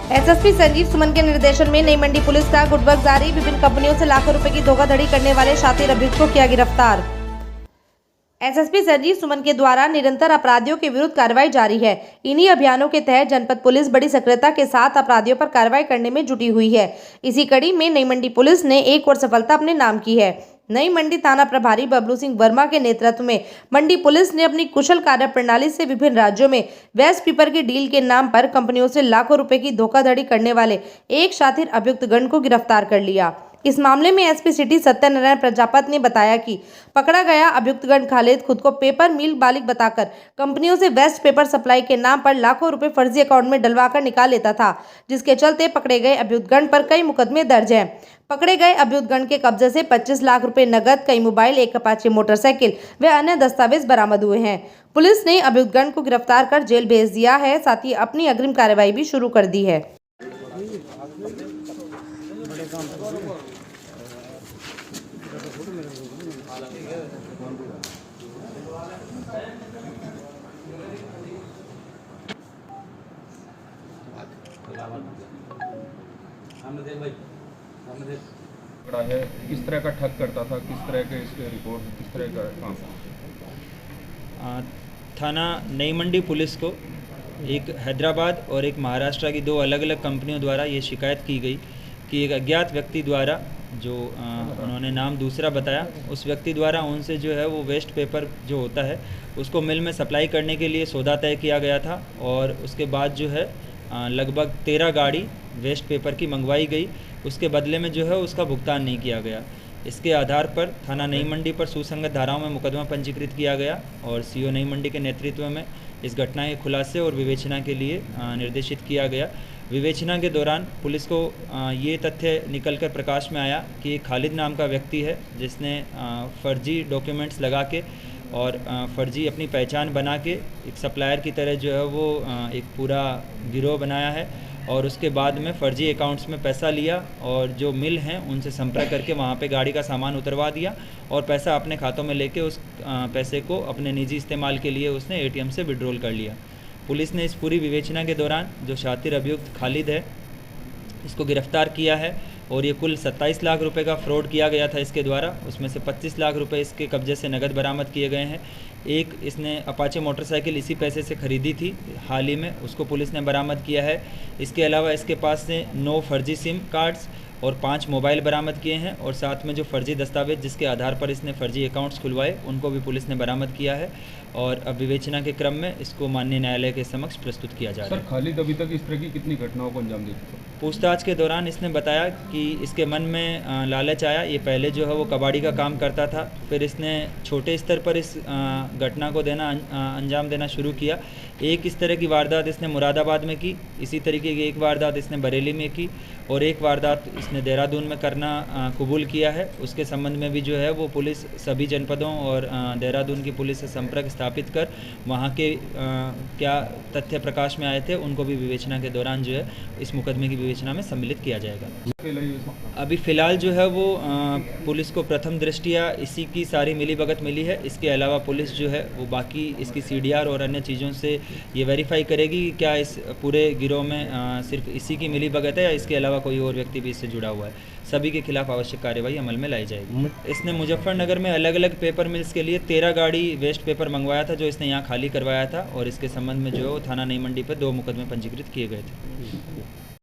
SSP Sanjeev सुमन के निर्देशन में नई मंडी पुलिस का गुडवर्क जारी। विभिन्न कंपनियों से लाखों रुपए की धोखाधड़ी करने वाले शातिर अभियुक्त को किया गिरफ्तार। एसएसपी संजीव सुमन के द्वारा निरंतर अपराधियों के विरुद्ध कार्रवाई जारी है। इन्हीं अभियानों के तहत जनपद पुलिस बड़ी सक्रियता के साथ अपराधियों पर कार्रवाई करने में जुटी हुई है। इसी कड़ी में नई मंडी पुलिस ने एक और सफलता अपने नाम की है। नई मंडी थाना प्रभारी बबलू सिंह वर्मा के नेतृत्व में मंडी पुलिस ने अपनी कुशल कार्य प्रणाली से विभिन्न राज्यों में वेस्ट पेपर की डील के नाम पर कंपनियों से लाखों रुपए की धोखाधड़ी करने वाले एक शातिर अभियुक्त गण को गिरफ्तार कर लिया। इस मामले में एसपी सिटी सत्यनारायण प्रजापत ने बताया कि पकड़ा गया अभियुक्तगण खालिद खुद को पेपर मिल मालिक बताकर कंपनियों से वेस्ट पेपर सप्लाई के नाम पर लाखों रुपए फर्जी अकाउंट में डलवाकर निकाल लेता था, जिसके चलते पकड़े गए अभियुक्तगण पर कई मुकदमे दर्ज हैं। पकड़े गए अभियुक्तगण के कब्जे से 25 लाख रुपए नगद, कई मोबाइल, एक अपाचे मोटरसाइकिल व अन्य दस्तावेज बरामद हुए हैं। पुलिस ने अभियुक्तगण को गिरफ्तार कर जेल भेज दिया है, साथ ही अपनी अग्रिम कार्रवाई भी शुरू कर दी है। पकड़ा है, किस तरह का ठग करता था, किस तरह के इसके रिपोर्ट, किस तरह का काम? थाना नई मंडी पुलिस को एक हैदराबाद और एक महाराष्ट्र की दो अलग अलग कंपनियों द्वारा ये शिकायत की गई कि एक अज्ञात व्यक्ति द्वारा जो उन्होंने नाम दूसरा बताया, उस व्यक्ति द्वारा उनसे जो है वो वेस्ट पेपर जो होता है उसको मिल में सप्लाई करने के लिए सौदा तय किया गया था और उसके बाद जो है लगभग 13 गाड़ी वेस्ट पेपर की मंगवाई गई। उसके बदले में जो है उसका भुगतान नहीं किया गया। इसके आधार पर थाना नई मंडी पर सुसंगत धाराओं में मुकदमा पंजीकृत किया गया और सीओ नई मंडी के नेतृत्व में इस घटना के खुलासे और विवेचना के लिए निर्देशित किया गया। विवेचना के दौरान पुलिस को ये तथ्य निकलकर प्रकाश में आया कि एक खालिद नाम का व्यक्ति है जिसने फर्जी डॉक्यूमेंट्स लगा के और फर्जी अपनी पहचान बना के एक सप्लायर की तरह जो है वो एक पूरा गिरोह बनाया है और उसके बाद में फ़र्जी अकाउंट्स में पैसा लिया और जो मिल हैं उनसे संपर्क करके वहाँ पे गाड़ी का सामान उतरवा दिया और पैसा अपने खातों में लेके उस पैसे को अपने निजी इस्तेमाल के लिए उसने एटीएम से विड्रॉल कर लिया। पुलिस ने इस पूरी विवेचना के दौरान जो शातिर अभियुक्त खालिद है इसको गिरफ्तार किया है और ये कुल 27 लाख रुपए का फ्रॉड किया गया था इसके द्वारा। उसमें से 25 लाख रुपए इसके कब्जे से नगद बरामद किए गए हैं। एक इसने अपाचे मोटरसाइकिल इसी पैसे से ख़रीदी थी हाल ही में, उसको पुलिस ने बरामद किया है। इसके अलावा इसके पास से 9 फर्जी सिम कार्ड्स और 5 मोबाइल बरामद किए हैं और साथ में जो फर्जी दस्तावेज जिसके आधार पर इसने फर्जी अकाउंट्स खुलवाए उनको भी पुलिस ने बरामद किया है और अब विवेचना के क्रम में इसको माननीय न्यायालय के समक्ष प्रस्तुत किया जा रहा है। सर, खालिद अभी तक इस तरह की कितनी घटनाओं को अंजाम दे चुका है? पूछताछ के दौरान इसने बताया कि इसके मन में लालच आया। ये पहले जो है वो कबाड़ी का काम करता था, फिर इसने छोटे स्तर पर इस घटना को अंजाम देना शुरू किया। एक इस तरह की वारदात इसने मुरादाबाद में की, इसी तरीके की एक वारदात इसने बरेली में की और एक वारदात इसने देहरादून में करना कबूल किया है। उसके संबंध में भी जो है वो पुलिस सभी जनपदों और देहरादून की पुलिस से संपर्क स्थापित कर वहाँ के क्या तथ्य प्रकाश में आए थे उनको भी विवेचना के दौरान जो है इस मुकदमे की विवेचना में सम्मिलित किया जाएगा। अभी फ़िलहाल जो है वो पुलिस को प्रथम दृष्टिया इसी की सारी मिलीभगत मिली है। इसके अलावा पुलिस जो है वो बाकी इसकी सीडीआर और अन्य चीज़ों से ये वेरीफाई करेगी कि क्या इस पूरे गिरोह में सिर्फ इसी की मिलीभगत है या इसके अलावा कोई और व्यक्ति भी इससे जुड़ा हुआ है। सभी के खिलाफ आवश्यक कार्रवाई अमल में लाई जाएगी। इसने मुजफ्फरनगर में अलग अलग पेपर मिल्स के लिए 13 गाड़ी वेस्ट पेपर मंगवाया था जो इसने यहाँ खाली करवाया था और इसके संबंध में जो है वो थाना नई मंडी पर 2 मुकदमे पंजीकृत किए गए थे।